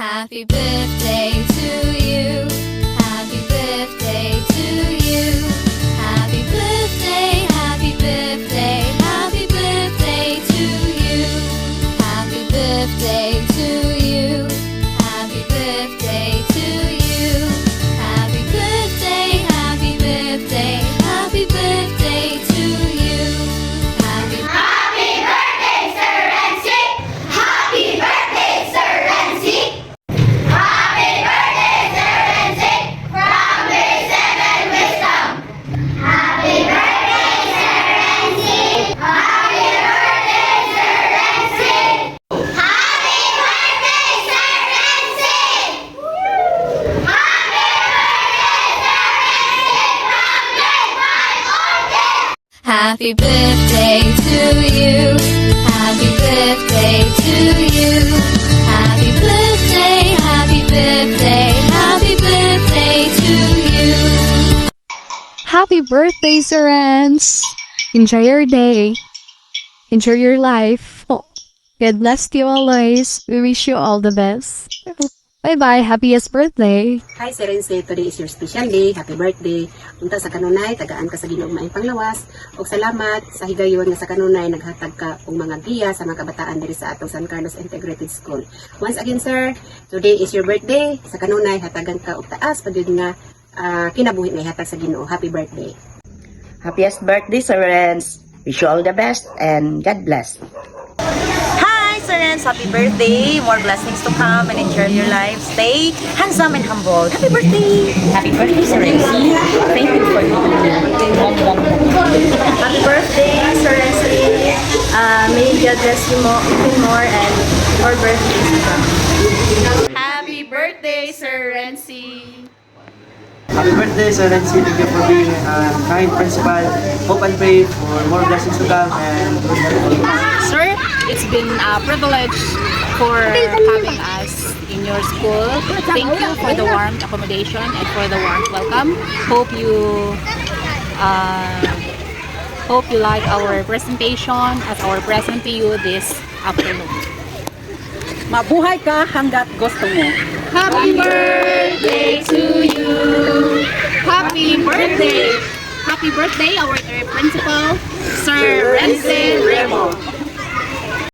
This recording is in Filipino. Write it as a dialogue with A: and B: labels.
A: Happy birthday to you. Happy birthday to you. Happy birthday, happy birthday, happy birthday to you. Happy birthday to you. Happy birthday to you. Happy birthday, happy birthday, happy birthday to you.
B: Happy birthday, Sir Renzi! Happy birthday, Sir Renzi! Happy birthday, Sir Renzi! From grade 7 Wisdom! Happy birthday, Sir Renzi! Happy birthday, Sir Renzi! Happy birthday, Sir Renzi! Happy birthday, Sir Renzi! From grade 5 Orchid!
A: Happy birthday to you. Happy birthday to you. Happy birthday, happy birthday, happy birthday to you.
C: Happy birthday, Sir Renz! Enjoy your day. Enjoy your life. Oh, God bless you always. We wish you all the best. Bye-bye. Happiest birthday.
D: Hi, Sir Renzi. Today is your special day. Happy birthday. Unta sa kanunay, tagaan ka sa Ginoo maayong panglawas. Og salamat sa higayon nga sa kanunay naghatag ka og mga giya sa mga kabataan diri sa atong San Carlos Integrated School. Once again, sir, today is your birthday. Sa kanunay hatagan ka og taas pagud nga kinabuhi nga ihatag sa Ginoo. Happy birthday.
E: Happiest birthday, Sir Renz. Wish you all the best and God bless.
F: Hi, Sir Renz. Happy birthday. More blessings to come and enjoy your life. Stay handsome and humble. Happy birthday.
E: Happy birthday, Sir Renz. Thank you for
G: Happy birthday, Sir Renzi. May God bless you more and more birthdays to come.
H: Happy birthday, Sir Renzi!
I: Happy birthday, Sir Renzi. Thank you for being a kind principal. Hope and pray for more blessings to come and good health.
H: Sir, it's been a privilege for having us in your school. Thank you for the warm accommodation and for the warm welcome. Hope you like our presentation as our present to you this afternoon.
F: Mabuhay ka hanggat gusto mo.
H: Happy birthday to you! Happy birthday! Happy birthday, our principal, Sir Renzi Remo.